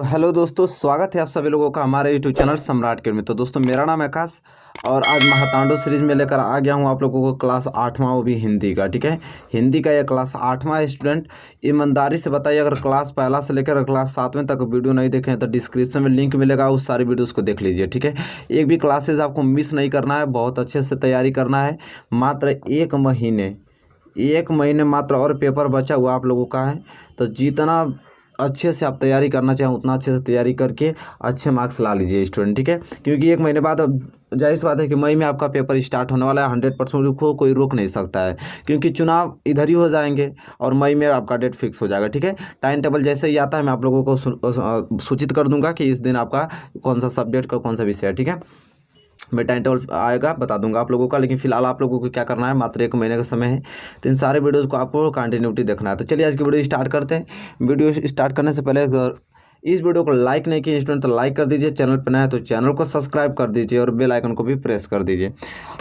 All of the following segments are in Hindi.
हेलो दोस्तों, स्वागत है आप सभी लोगों का हमारे यूट्यूब चैनल सम्राट के में। तो दोस्तों, मेरा नाम है आकाश और आज महातांडव सीरीज़ में लेकर आ गया हूं आप लोगों को क्लास 8वां, वो भी हिंदी का। ठीक है, हिंदी का यह क्लास 8वां स्टूडेंट ईमानदारी से बताइए, अगर क्लास पहला से लेकर क्लास 7वें तक वीडियो नहीं देखें तो डिस्क्रिप्शन में लिंक मिलेगा, उस सारी वीडियोज़ को देख लीजिए। ठीक है, एक भी क्लासेज आपको मिस नहीं करना है, बहुत अच्छे से तैयारी करना है। मात्र एक महीने मात्र और पेपर बचा हुआ आप लोगों का है। तो जितना अच्छे से आप तैयारी करना चाहें उतना अच्छे से तैयारी करके अच्छे मार्क्स ला लीजिए स्टूडेंट। ठीक है, क्योंकि एक महीने बाद अब जाहिर सी बात है कि मई में आपका पेपर स्टार्ट होने वाला है। 100% को कोई रोक नहीं सकता है, क्योंकि चुनाव इधर ही हो जाएंगे और मई में आपका डेट फिक्स हो जाएगा। ठीक है, टाइम टेबल जैसे ही आता है मैं आप लोगों को सूचित कर दूंगा कि इस दिन आपका कौन सा सब्जेक्ट का कौन सा विषय है। ठीक है, मैं टाइम टेबल आएगा बता दूंगा आप लोगों का, लेकिन फिलहाल आप लोगों को क्या करना है, मात्र एक महीने का समय है, तो इन सारे वीडियोज़ को आपको कंटिन्यूटी देखना है। तो चलिए आज की वीडियो स्टार्ट करते हैं। वीडियो स्टार्ट करने से पहले अगर इस वीडियो को लाइक नहीं किए स्टूडेंट तो लाइक कर दीजिए, चैनल पर नया है तो चैनल को सब्सक्राइब कर दीजिए और बेल आइकन को भी प्रेस कर दीजिए।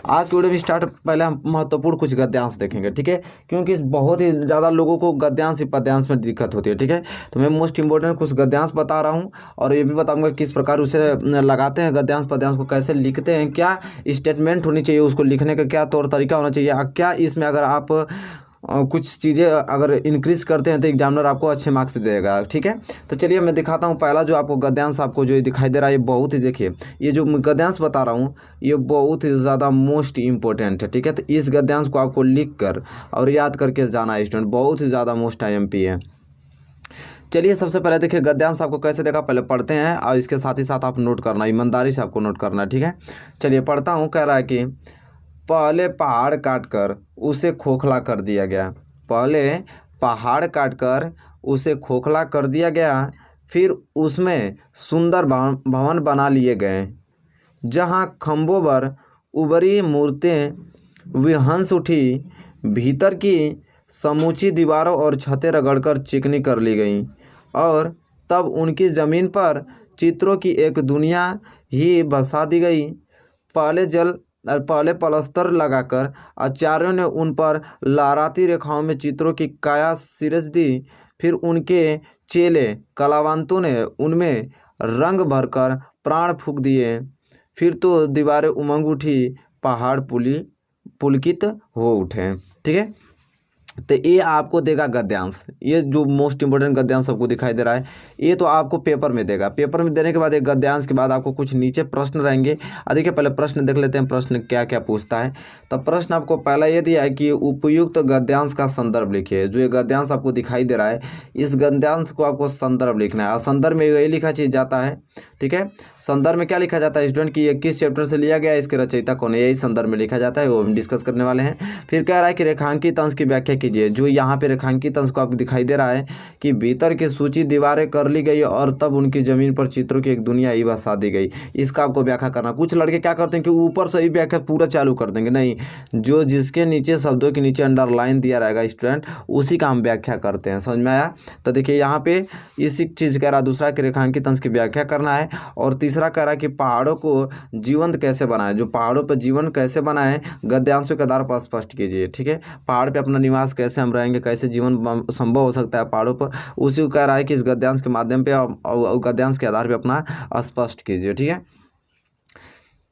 आज की वीडियो में स्टार्ट पहले हम महत्वपूर्ण कुछ गद्यांश देखेंगे। ठीक है, क्योंकि बहुत ही ज़्यादा लोगों को गद्यांश पद्यांश में दिक्कत होती है। ठीक है, तो मैं मोस्ट इंपॉर्टेंट कुछ गद्यांश बता रहा हूँ और ये भी बताऊँगा किस प्रकार उसे लगाते हैं, गद्यांश पद्यांश को कैसे लिखते हैं, क्या स्टेटमेंट होनी चाहिए, उसको लिखने का क्या तौर तरीका होना चाहिए, क्या इसमें अगर आप कुछ चीज़ें अगर इंक्रीज करते हैं तो एग्जामिनर आपको अच्छे मार्क्स देगा। ठीक है, तो चलिए मैं दिखाता हूँ। पहला जो आपको गद्यांश आपको जो दिखाई दे रहा है, ये बहुत ही देखिए, ये जो गद्यांश बता रहा हूँ ये बहुत ही ज़्यादा मोस्ट इम्पोर्टेंट है। ठीक है, तो इस गद्यांश को आपको लिख कर और याद करके जाना है स्टूडेंट, बहुत ही ज़्यादा मोस्ट IMP है। चलिए सबसे पहले देखिए गद्यांश आपको कैसे देखा, पहले पढ़ते हैं और इसके साथ ही साथ आप नोट करना, ईमानदारी से आपको नोट करना है। ठीक है, चलिए पढ़ता हूँ। कह रहा है कि पहले पहाड़ काटकर उसे खोखला कर दिया गया। पहले पहाड़ काटकर उसे खोखला कर दिया गया, फिर उसमें सुंदर भवन बना लिए गए, जहाँ खंभों पर उभरी मूर्तें विहंस उठी, भीतर की समूची दीवारों और छतें रगड़कर चिकनी कर ली गईं और तब उनकी ज़मीन पर चित्रों की एक दुनिया ही बसा दी गई। पहले पलस्तर लगाकर आचार्यों ने उन पर लहराती रेखाओं में चित्रों की काया सिरज दी, फिर उनके चेले कलावंतों ने उनमें रंग भरकर प्राण फूंक दिए, फिर तो दीवारें उमंग उठी, पहाड़ पुलकित हो उठे। ठीक है, तो ये आपको देगा गद्यांश, ये जो मोस्ट इंपोर्टेंट गद्यांश आपको दिखाई दे रहा है ये तो आपको पेपर में देगा। पेपर में देने के बाद एक गद्यांश के बाद आपको कुछ नीचे प्रश्न रहेंगे। देखिए पहले प्रश्न देख लेते हैं, प्रश्न क्या क्या पूछता है। तो प्रश्न आपको पहला ये दिया है कि उपयुक्त गद्यांश का संदर्भ लिखिए। जो ये गद्यांश आपको दिखाई दे रहा है इस गद्यांश को आपको संदर्भ लिखना है और संदर्भ में यही लिखा चीज जाता है। ठीक है, संदर्भ में क्या लिखा जाता है स्टूडेंट की, ये किस चैप्टर से लिया गया है, इसके रचयिता कौन है, यही संदर्भ में लिखा जाता है, वो हम डिस्कस करने वाले हैं। फिर कह रहा है कि रेखांकित अंश की व्याख्या कीजिए। जो यहाँ पे रेखांकित अंश को आपको दिखाई दे रहा है कि भीतर की सूची दीवारें कर ली गई और तब उनकी जमीन पर चित्रों की एक दुनिया ही बसा दी गई, इसका आपको व्याख्या करना। कुछ लड़के क्या करते हैं कि ऊपर से ही व्याख्या पूरा चालू कर देंगे, नहीं, जो जिसके नीचे शब्दों के नीचे अंडरलाइन दिया रहेगा स्टूडेंट उसी का हम व्याख्या करते हैं। समझ में आया? तो देखिए यहाँ पे इसी चीज़ कह रहा, दूसरा कि रेखांकित अंश की व्याख्या करना है और तीसरा कह रहा है कि पहाड़ों को जीवंत कैसे बनाएं, जो पहाड़ों पर जीवन कैसे बनाएं गद्यांशों के आधार पर स्पष्ट कीजिए। ठीक है, पहाड़ पे अपना निवास कैसे हम रहेंगे, कैसे जीवन संभव हो सकता है पहाड़ों पर, उसी को कह रहा है कि इस गद्यांश के माध्यम पे और गद्यांश के आधार पे अपना स्पष्ट कीजिए। ठीक है,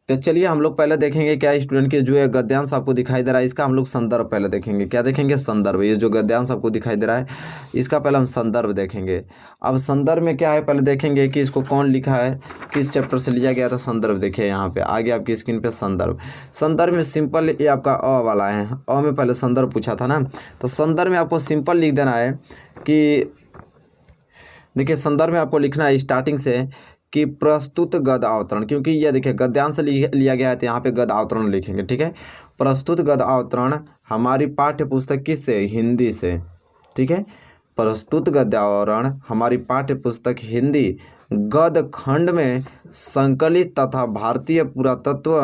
तो चलिए हम लोग पहले देखेंगे क्या स्टूडेंट के जो है गद्यांश आपको दिखाई दे रहा है इसका हम लोग संदर्भ पहले देखेंगे। क्या देखेंगे? संदर्भ। ये जो गद्यांश आपको दिखाई दे रहा है इसका पहले हम संदर्भ देखेंगे। अब संदर्भ में क्या है पहले देखेंगे कि इसको कौन लिखा है, किस चैप्टर से लिया गया था। संदर्भ देखिए यहाँ पे आगे आपकी स्क्रीन पे संदर्भ। संदर्भ में सिंपल ये आपका अ वाला है, अ में पहले संदर्भ पूछा था ना, तो संदर्भ में आपको सिंपल लिख देना है कि देखिए संदर्भ में आपको लिखना है स्टार्टिंग से कि प्रस्तुत गद्य अवतरण, क्योंकि ये देखिए गद्यांश से लिया गया है तो यहाँ पे गद्य अवतरण लिखेंगे। ठीक है, प्रस्तुत गद्य अवतरण हमारी पाठ्य पुस्तक किस से, हिंदी से। ठीक है, प्रस्तुत गद्य अवतरण हमारी पाठ्य पुस्तक हिंदी गद्य खंड में संकलित तथा भारतीय पुरातत्व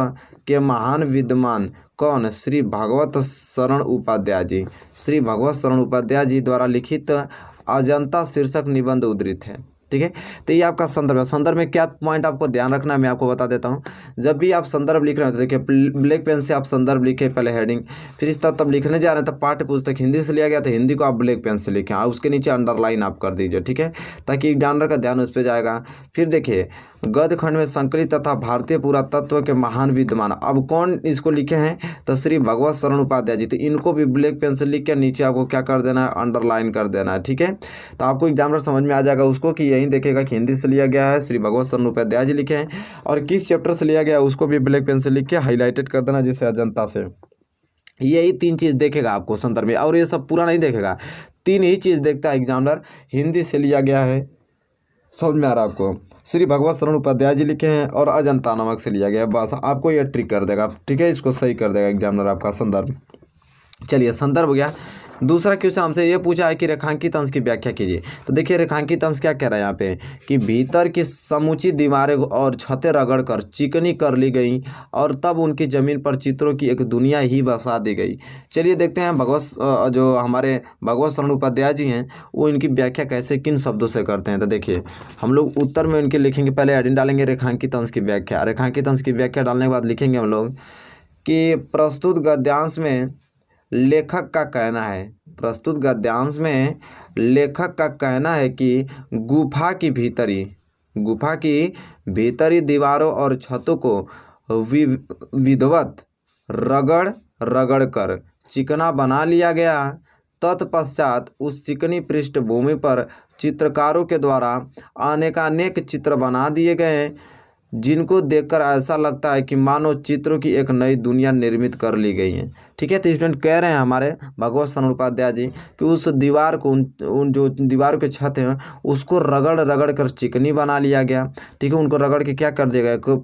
के महान विद्वान कौन, श्री भगवत शरण उपाध्याय जी, श्री भगवत शरण उपाध्याय जी द्वारा लिखित अजंता शीर्षक निबंध उद्धृत है। ठीक ठीक है। तो ये आपका संदर्भ है। संदर्भ में क्या पॉइंट आपको ध्यान रखना है मैं आपको बता देता हूँ। जब भी आप संदर्भ लिख रहे हो तो देखिए ब्लैक पेन से आप संदर्भ लिखे पहले हेडिंग, फिर इस तरह तब लिखने जा रहे हैं तो पाठ्य पुस्तक हिंदी से लिया गया तो हिंदी को आप ब्लैक पेन से लिखें और उसके नीचे अंडरलाइन आप कर दीजिए, ठीक है, ताकि एग्जामिनर का ध्यान उस पर जाएगा। फिर देखिए गद्य खंड में संकलित तथा भारतीय पुरातत्व के महान विद्वान, अब कौन इसको लिखे हैं तो श्री भगवत शरण उपाध्याय जी, तो इनको भी ब्लैक पेन से लिख के नीचे आपको क्या कर देना है, अंडरलाइन कर देना है, ठीक है। तो आपको एग्जामिनर समझ में आ जाएगा उसको कि यही देखेगा कि हिंदी से लिया गया है, श्री भगवत शरण उपाध्याय जी लिखे हैं, और किस चैप्टर से लिया गया है उसको भी ब्लैक पेन से लिख के हाईलाइटेड कर देना जिससे अजंता से। यही 3 चीज़ देखेगा आपको संदर्भ में, और ये सब पूरा नहीं देखेगा, 3 ही चीज़ देखता है एग्जामिनर। हिंदी से लिया गया है, समझ में आ रहा है आपको, श्री भगवत शरण उपाध्याय जी लिखे हैं, और अजंता नमक से लिया गया है, बस आपको ये ट्रिक कर देगा, ठीक है, इसको सही कर देगा एग्जामिनर आपका संदर्भ। चलिए संदर्भ हो गया। दूसरा क्वेश्चन हमसे ये पूछा है कि रेखांकित अंश की व्याख्या कीजिए। तो देखिए रेखांकित अंश क्या कह रहा है यहाँ पे कि भीतर की समूची दीवारें और छतें रगड़कर चिकनी कर ली गई और तब उनकी ज़मीन पर चित्रों की एक दुनिया ही बसा दी गई। चलिए देखते हैं जो हमारे भगवत शरण उपाध्याय जी हैं वो इनकी व्याख्या कैसे किन शब्दों से करते हैं। तो देखिए हम लोग उत्तर में इनके लिखेंगे, पहले हेडिंग डालेंगे रेखांकित अंश की व्याख्या। रेखांकित अंश की व्याख्या डालने के बाद लिखेंगे हम लोग कि प्रस्तुत गद्यांश में लेखक का कहना है, प्रस्तुत गद्यांश में लेखक का कहना है कि गुफा की भीतरी दीवारों और छतों को विधिवत रगड़ कर चिकना बना लिया गया। तत्पश्चात उस चिकनी पृष्ठभूमि पर चित्रकारों के द्वारा अनेकानेक चित्र बना दिए गए जिनको देखकर ऐसा लगता है कि मानो चित्रों की एक नई दुनिया निर्मित कर ली गई है, ठीक है। तो स्टूडेंट कह रहे हैं हमारे भगवत शरण उपाध्याय जी कि उस दीवार को उन जो दीवार के छत हैं उसको रगड़ कर चिकनी बना लिया गया, ठीक है। उनको रगड़ के क्या कर दिया गया,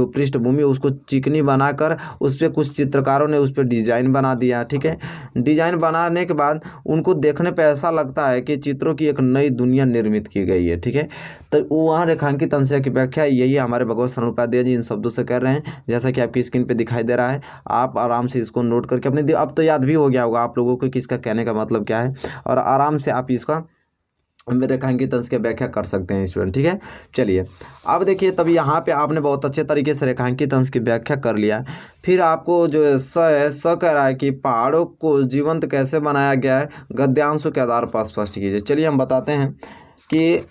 पृष्ठभूमि है उसको चिकनी बनाकर उस पर कुछ चित्रकारों ने उस पर डिजाइन बना दिया, ठीक है। डिजाइन बनाने के बाद उनको देखने पर ऐसा लगता है कि चित्रों की एक नई दुनिया निर्मित की गई है, ठीक है। तो वहाँ रेखांकित अंश की व्याख्या यही हमारे भगवत शरण उपाध्याय जी इन शब्दों से कर रहे हैं, जैसा कि आपकी स्क्रीन पे दिखाई दे रहा है। आप आराम से इसको नोट करके अपने अब तो याद भी हो गया होगा आप लोगों को कि इसका कहने का मतलब क्या है, और आराम से आप इसका रेखांकित अंश की व्याख्या कर सकते हैं स्टूडेंट, ठीक है। चलिए अब देखिए, तब यहाँ पे आपने बहुत अच्छे तरीके से रेखांकित अंश की व्याख्या कर लिया। फिर आपको जो स कह रहा है कि पहाड़ों को जीवंत कैसे बनाया गया है, गद्यांशों के आधार पर स्पष्ट कीजिए। चलिए हम बताते हैं कि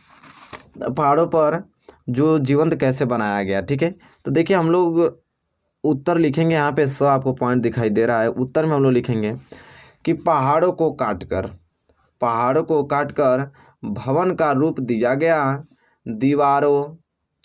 पहाड़ों पर जो जीवंत कैसे बनाया गया, ठीक है। तो देखिए हम लोग उत्तर लिखेंगे, यहाँ पे स आपको पॉइंट दिखाई दे रहा है, उत्तर में हम लोग लिखेंगे कि पहाड़ों को काटकर भवन का रूप दिया गया, दीवारों,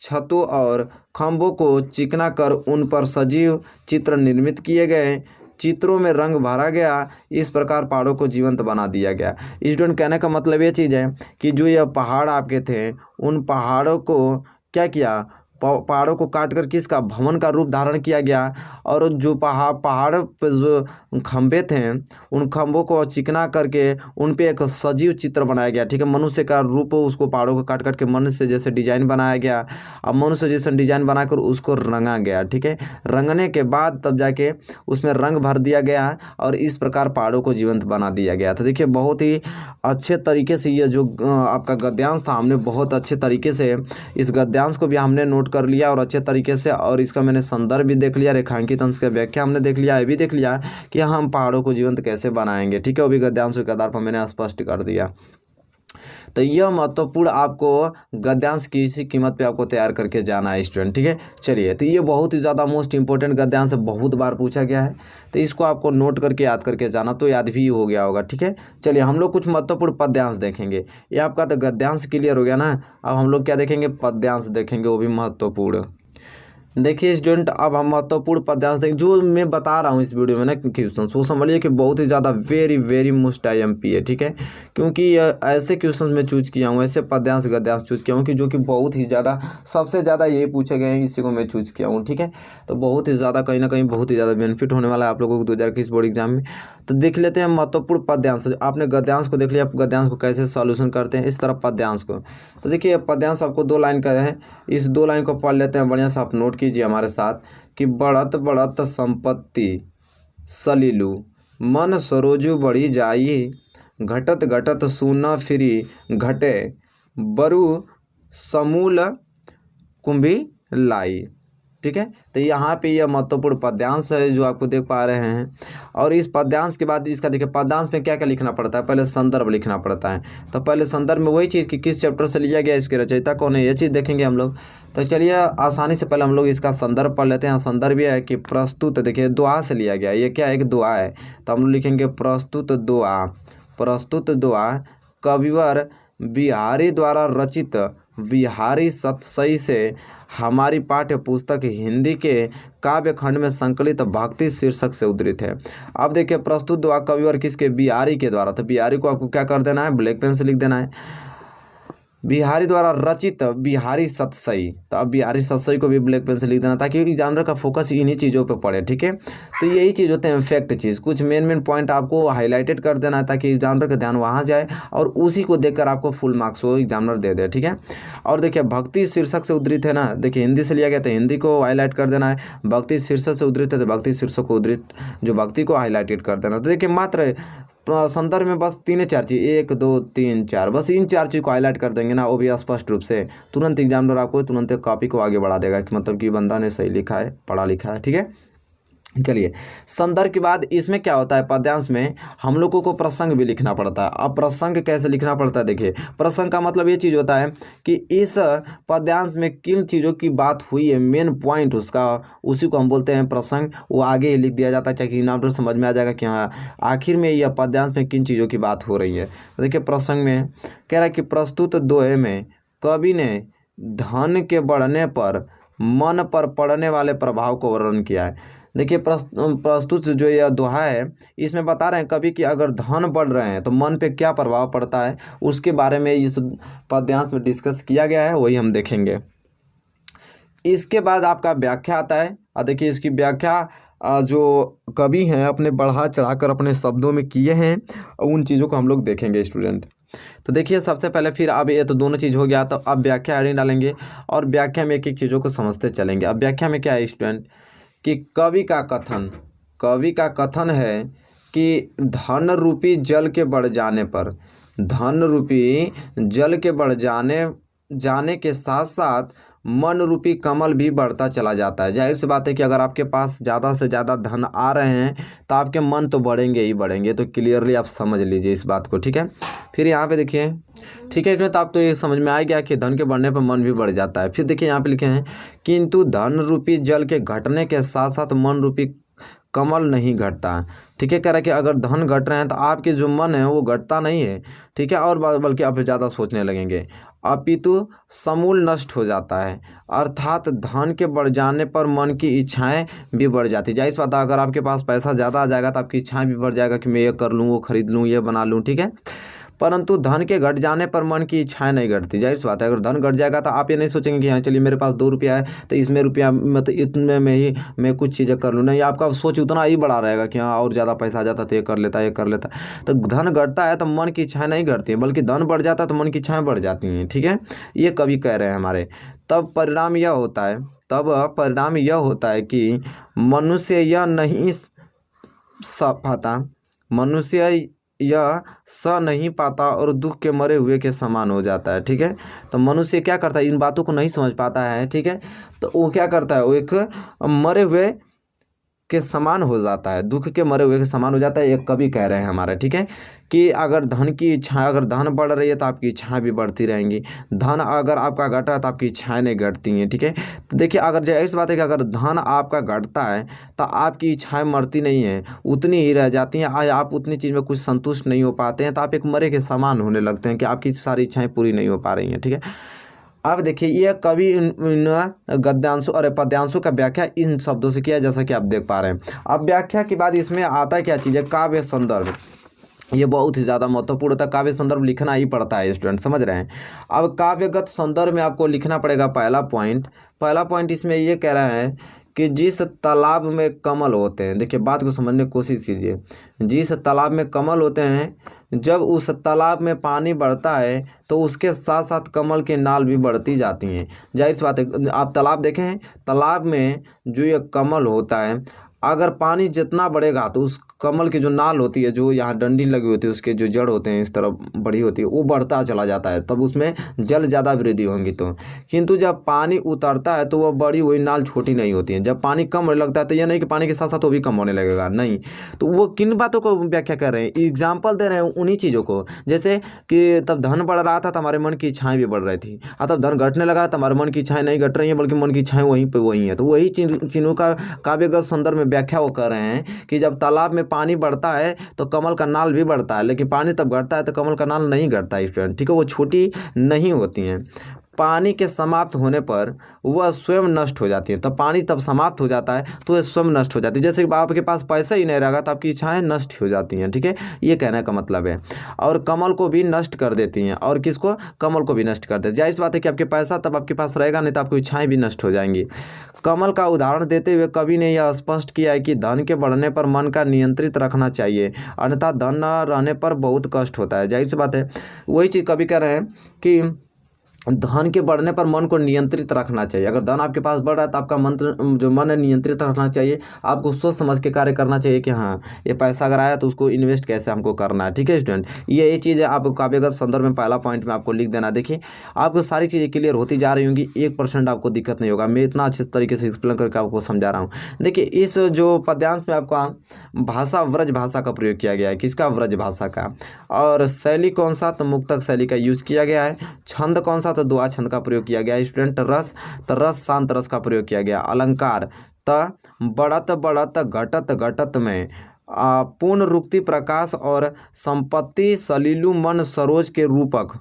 छतों और खंभों को चिकना कर उन पर सजीव चित्र निर्मित किए गए, चित्रों में रंग भरा गया, इस प्रकार पहाड़ों को जीवंत बना दिया गया। स्टूडेंट कहने का मतलब ये चीज़ है कि जो ये पहाड़ आपके थे उन पहाड़ों को क्या किया, पहाड़ों को काटकर किसका भवन का रूप धारण किया गया, और जो पहाड़ पर जो खंभे थे उन खंभों को चिकना करके उन पे एक सजीव चित्र बनाया गया, ठीक है। मनुष्य का रूप उसको पहाड़ों को काट के मनुष्य जैसे डिजाइन बनाया गया, अब मनुष्य जैसे डिजाइन बनाकर उसको रंगा गया, ठीक है। रंगने के बाद तब जाके उसमें रंग भर दिया गया और इस प्रकार पहाड़ों को जीवंत बना दिया गया। तो देखिए बहुत ही अच्छे तरीके से ये जो आपका गद्यांश था, हमने बहुत अच्छे तरीके से इस गद्यांश को भी हमने नोट कर लिया और अच्छे तरीके से, और इसका मैंने संदर्भ भी देख लिया, रेखांकित अंश का व्याख्या हमने देख लिया, ये भी देख लिया कि हम पहाड़ों को जीवंत कैसे बनाएंगे, ठीक है। वो भी गद्यांशों के आधार पर मैंने स्पष्ट कर दिया। तो यह महत्वपूर्ण आपको गद्यांश की इसी कीमत पे आपको तैयार करके जाना है स्टूडेंट, ठीक है। चलिए तो ये बहुत ही ज़्यादा मोस्ट इंपॉर्टेंट गद्यांश है, बहुत बार पूछा गया है, तो इसको आपको नोट करके याद करके जाना, तो याद भी हो गया होगा, ठीक है। चलिए हम लोग कुछ महत्वपूर्ण पद्यांश देखेंगे। ये आपका तो गद्यांश क्लियर हो गया ना, अब हम लोग क्या देखेंगे, पद्यांश देखेंगे, वो भी महत्वपूर्ण। देखिए स्टूडेंट, अब हम महत्वपूर्ण पद्यांश देखें, जो मैं बता रहा हूँ इस वीडियो में ना क्वेश्चन, वो समझिए कि बहुत ही ज़्यादा वेरी मोस्ट IMP है, ठीक है। क्योंकि ऐसे क्वेश्चन मैं चूज किया हूँ, ऐसे पद्यांश गद्यांश चूज किया हूँ कि जो कि बहुत ही ज़्यादा सबसे ज़्यादा यही पूछे गए हैं, इसी को मैं चूज किया हूँ, ठीक है। तो बहुत ही ज़्यादा कहीं ना कहीं बहुत ही ज़्यादा बेनिफिट होने वाला है आप लोगों को 2021 बोर्ड एग्जाम में। तो देख लेते हैं महत्वपूर्ण पद्यांश। आपने गद्यांश को देख लिया, आप गद्यांश को कैसे सॉल्यूशन करते हैं, इस तरह पद्यांश को। तो देखिए पद्यांश आपको 2 लाइन का है, इस 2 लाइन को पढ़ लेते हैं, बढ़िया से आप नोट कीजिए हमारे साथ कि बढ़त संपत्ति सलीलू मन सरोजु बढ़ी जाई, घटत सुना फिरी घटे बरु समूल कुंभिलाई। ठीक है, तो यहाँ पे यह महत्वपूर्ण पद्यांश है जो आपको देख पा रहे हैं। और इस पद्यांश के बाद इसका देखिए पद्यांश में क्या क्या लिखना पड़ता है, पहले संदर्भ लिखना पड़ता है। तो पहले संदर्भ में वही चीज़ कि किस चैप्टर से लिया गया, इसके रचयिता कौन है, ये चीज़ देखेंगे हम लोग। तो चलिए आसानी से पहले हम लोग इसका संदर्भ पढ़ लेते हैं। संदर्भ यह है कि प्रस्तुत, देखिए दुआ से लिया गया, ये क्या है, एक दुआ है। तो हम लोग लिखेंगे प्रस्तुत दुआ, प्रस्तुत दुआ कविवर बिहारी द्वारा रचित बिहारी सतसई से हमारी पाठ्य पुस्तक हिंदी के काव्य खंड में संकलित भक्ति शीर्षक से उद्धृत है। अब देखिए प्रस्तुत दुआ कविवर किसके, बिहारी के द्वारा। तो बिहारी को आपको क्या कर देना है, ब्लैक पेन से लिख देना है। बिहारी द्वारा रचित बिहारी सतसई, तो अब बिहारी सतसई को भी ब्लैक पेन से लिख देना ताकि एग्जामिनर का फोकस इन्हीं चीज़ों पे पड़े। ठीक है, तो यही चीज़ होते हैं फैक्ट चीज़, कुछ मेन पॉइंट आपको हाईलाइटेड कर देना है ताकि एग्जामिनर का ध्यान वहाँ जाए और उसी को देखकर आपको फुल मार्क्स वो एग्जामिनर दे दे। ठीक है, और देखिए भक्ति शीर्षक से उद्धृत है ना, देखिए हिंदी से लिया गया तो हिंदी को हाईलाइट कर देना है, भक्ति शीर्षक से उद्धृत है तो भक्ति शीर्षक को उद्धृत जो भक्ति को हाईलाइटेड कर देना। तो देखिए मात्र संदर्भ में बस 3-4 चीज़, 1 2 3 4, बस इन 4 चीज़ को हाईलाइट कर देंगे ना, वो भी स्पष्ट रूप से तुरंत एग्जामिनर आपको तुरंत कॉपी को आगे बढ़ा देगा कि मतलब कि बंदा ने सही लिखा है, पढ़ा लिखा है। ठीक है, चलिए संदर्भ के बाद इसमें क्या होता है, पद्यांश में हम लोगों को प्रसंग भी लिखना पड़ता है। अब प्रसंग कैसे लिखना पड़ता है, देखिए प्रसंग का मतलब ये चीज़ होता है कि इस पद्यांश में किन चीज़ों की बात हुई है, मेन पॉइंट उसका, उसी को हम बोलते हैं प्रसंग। वो आगे ही लिख दिया जाता है ताकि नाम समझ में आ जाएगा कि हाँ आखिर में यह पद्यांश में किन चीज़ों की बात हो रही है। तो देखिए प्रसंग में कह रहा है कि प्रस्तुत दोहे में कवि ने धन के बढ़ने पर मन पर पड़ने वाले प्रभाव को वर्णन किया है। देखिए प्रस्तुत जो यह दोहा है इसमें बता रहे हैं कवि कि अगर धन बढ़ रहे हैं तो मन पे क्या प्रभाव पड़ता है, उसके बारे में इस पद्यांश में डिस्कस किया गया है, वही हम देखेंगे। इसके बाद आपका व्याख्या आता है। और देखिए इसकी व्याख्या जो कवि हैं अपने बढ़ा चढ़ाकर अपने शब्दों में किए हैं, उन चीज़ों को हम लोग देखेंगे स्टूडेंट। तो देखिए सबसे पहले फिर अब ये तो दोनों चीज़ हो गया, तो अब व्याख्या नहीं डालेंगे और व्याख्या में एक एक चीज़ों को समझते चलेंगे। अब व्याख्या में क्या है स्टूडेंट कि कवि का कथन है कि धन रूपी जल के बढ़ जाने पर, धन रूपी जल के बढ़ जाने के साथ साथ मन रूपी कमल भी बढ़ता चला जाता है। जाहिर सी बात है कि अगर आपके पास ज़्यादा से ज़्यादा धन आ रहे हैं तो आपके मन तो बढ़ेंगे ही बढ़ेंगे, तो क्लियरली आप समझ लीजिए इस बात को। ठीक है, फिर यहाँ पे देखिए, ठीक है इसमें तो आप तो ये समझ में आ गया कि धन के बढ़ने पर मन भी बढ़ जाता है। फिर देखिए यहाँ पे लिखे हैं किंतु धन रूपी जल के घटने के साथ साथ मन रूपी कमल नहीं घटता। ठीक है, कह रहा है कि अगर धन घट रहे हैं तो आपके जो मन है वो घटता नहीं है। ठीक है, और बल्कि आप ज़्यादा सोचने लगेंगे, अपितु समूल नष्ट हो जाता है। अर्थात धन के बढ़ जाने पर मन की इच्छाएं भी बढ़ जाती है। जाहिर सी बात है अगर आपके पास पैसा ज़्यादा आ जाएगा तो आपकी इच्छाएं भी बढ़ जाएगा कि मैं ये कर लूँ, वो खरीद लूँ, ये बना लूँ। ठीक है, परंतु धन के घट जाने पर मन की इच्छाएं नहीं घटती। जाहिर सी बात है अगर धन घट जाएगा तो आप ये नहीं सोचेंगे कि हाँ चलिए मेरे पास 2 रुपया है तो इसमें रुपया मतलब इतने में ही मैं कुछ चीज़ें कर लूँ, नहीं, आपका सोच उतना ही बड़ा रहेगा कि हाँ और ज़्यादा पैसा आ जाता तो ये कर लेता, ये कर लेता। तो धन घटता है तो मन की इच्छाएं नहीं घटती हैं, बल्कि धन बढ़ जाता है तो मन की इच्छाएं बढ़ जाती हैं। ठीक है, ये कवि कह रहे हैं हमारे। तब परिणाम यह होता है कि मनुष्य यह नहीं पाता, मनुष्य यह सह नहीं पाता और दुख के मरे हुए के समान हो जाता है। ठीक है, तो मनुष्य क्या करता है, इन बातों को नहीं समझ पाता है। ठीक है, तो वो क्या करता है, वो एक मरे हुए के समान हो जाता है, दुख के मरे हुए के समान हो जाता है, ये कवि कह रहे हैं हमारे। ठीक है, कि अगर धन की इच्छा, अगर धन बढ़ रही है तो आपकी इच्छाएं भी बढ़ती रहेंगी, धन अगर आपका घट रहा है तो आपकी इच्छाएं नहीं घटती हैं। ठीक है, तो देखिए अगर जाहिर सी बात है कि अगर धन आपका घटता है तो आपकी इच्छाएं मरती नहीं हैं, उतनी ही रह जाती हैं। आज आप उतनी चीज़ में कुछ संतुष्ट नहीं हो पाते हैं तो आप एक मरे के समान होने लगते हैं कि आपकी सारी इच्छाएँ पूरी नहीं हो पा रही हैं। ठीक है, अब देखिए यह कवि गद्यांशों और पद्यांशों का व्याख्या इन शब्दों से किया जैसा कि आप देख पा रहे हैं। अब व्याख्या के बाद इसमें आता है क्या चीज़ है, काव्य संदर्भ। ये बहुत ही ज़्यादा महत्वपूर्ण होता है, काव्य संदर्भ लिखना ही पड़ता है स्टूडेंट, समझ रहे हैं। अब काव्यगत संदर्भ में आपको लिखना पड़ेगा पहला पॉइंट इसमें ये कह रहा है कि जिस तालाब में कमल होते हैं, देखिए बात को समझने की कोशिश कीजिए, जिस तालाब में कमल होते हैं जब उस तालाब में पानी बढ़ता है तो उसके साथ साथ कमल के नाल भी बढ़ती जाती हैं। जाहिर सी बात है आप तालाब देखें, तालाब में जो ये कमल होता है अगर पानी जितना बढ़ेगा तो उस कमल की जो नाल होती है, जो यहाँ डंडी लगी होती है, उसके जो जड़ होते हैं इस तरफ बड़ी होती है, वो बढ़ता चला जाता है, तब उसमें जल ज़्यादा वृद्धि होंगी। तो किंतु जब पानी उतरता है तो वह बड़ी हुई नाल छोटी नहीं होती है। जब पानी कम होने लगता है तो यह नहीं कि पानी के साथ साथ वो भी कम होने लगेगा, नहीं। तो वो किन बातों को व्याख्या कर रहे हैं, एग्जाम्पल दे रहे हैं उन्हीं चीज़ों को। जैसे कि तब धन बढ़ रहा था तो हमारे मन की इच्छाएं भी बढ़ रही थी, और तब धन घटने लगा तो हमारे मन की इच्छाएं नहीं घट रही हैं, बल्कि मन की इच्छाएं वहीं पे वही हैं। तो वही चिन्हों का काव्यगत संदर्भ में व्याख्या वो कर रहे हैं कि जब तालाब में पानी बढ़ता है तो कमल का नाल भी बढ़ता है, लेकिन पानी तब घटता है तो कमल का नाल नहीं घटता है स्टूडेंट, ठीक है, वो छोटी नहीं होती हैं। पानी के समाप्त होने पर वह स्वयं नष्ट हो जाती है। तब पानी तब समाप्त हो जाता है तो वह स्वयं नष्ट हो जाती है। जैसे कि आपके पास पैसा ही नहीं रहेगा तो आपकी इच्छाएं नष्ट हो जाती हैं, ठीक है, ये कहने का मतलब है। और कमल को भी नष्ट कर देती हैं, और किसको, कमल को भी नष्ट कर देती है। जाहिर सी बात है कि आपके पैसा तब आपके पास रहेगा नहीं तो आपकी इच्छाएं भी नष्ट हो जाएंगी। कमल का उदाहरण देते हुए कवि ने यह स्पष्ट किया है कि धन के बढ़ने पर मन का नियंत्रित रखना चाहिए, अन्यथा धन न रहने पर बहुत कष्ट होता है। जाहिर सी बात है, वही चीज़ कवि कह रहे हैं कि धन के बढ़ने पर मन को नियंत्रित रखना चाहिए। अगर धन आपके पास बढ़ रहा है तो आपका मन है नियंत्रित रखना चाहिए। आपको सोच समझ के कार्य करना चाहिए कि हाँ, ये पैसा अगर आया तो उसको इन्वेस्ट कैसे हमको करना है, ठीक है स्टूडेंट। ये चीज़ है, आपको काव्यगत संदर्भ में पहला पॉइंट में आपको लिख देना। देखिए आपको सारी चीज़ें क्लियर होती जा रही होंगी, 1% आपको दिक्कत नहीं होगा। मैं इतना अच्छे तरीके से एक्सप्लेन करके आपको समझा रहा हूँ। देखिए इस जो पद्यांश में आपका भाषा व्रज भाषा का प्रयोग किया गया है, किसका, व्रज भाषा का। और शैली कौन सा, तो मुक्तक शैली का यूज किया गया है। छंद कौन सा, तो दुआ छंद का प्रयोग किया गया है स्टूडेंट। रस, तो रस शांत रस का प्रयोग किया गया। अलंकार, त बढ़त बढ़त घटत घटत में पूर्ण रुक्ति प्रकाश और संपत्ति सलीलु मन सरोज के रूपक,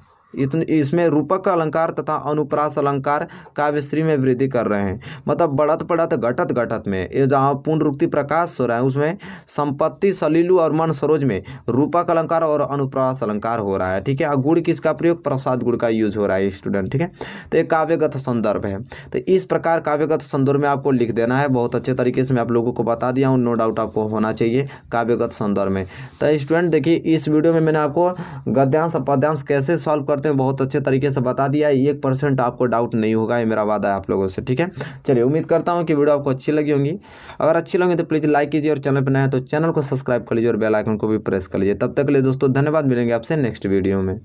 इसमें रूपक का अलंकार तथा अनुप्रास अलंकार काव्यश्री में वृद्धि कर रहे हैं। मतलब बढ़त बढ़त घटत घटत में, ये जहाँ पूर्ण रुक्ति प्रकाश हो रहा है उसमें संपत्ति सलीलु और मन सरोज में रूपक अलंकार और अनुप्रास अलंकार हो रहा है, ठीक है। गुण किसका प्रयोग, प्रसाद गुण का यूज हो रहा है स्टूडेंट, ठीक है। तो एक काव्यगत संदर्भ है। तो इस प्रकार काव्यगत संदर्भ में आपको लिख देना है। बहुत अच्छे तरीके से मैं आप लोगों को बता दिया हूँ, नो डाउट आपको होना चाहिए काव्यगत संदर्भ में। तो स्टूडेंट देखिए इस वीडियो में मैंने आपको गद्यांश पद्यांश कैसे सॉल्व करते हैं बहुत अच्छे तरीके से बता दिया है। 1% आपको डाउट नहीं होगा, ये मेरा वादा है आप लोगों से, ठीक है। चलिए उम्मीद करता हूँ कि वीडियो आपको अच्छी लगी होंगी। अगर अच्छी लगी तो प्लीज़ लाइक कीजिए, और चैनल पर नया है तो चैनल को सब्सक्राइब कर लीजिए और बेल आइकन को भी प्रेस कर लीजिए। तब तक के लिए दोस्तों धन्यवाद, मिलेंगे आपसे नेक्स्ट वीडियो में।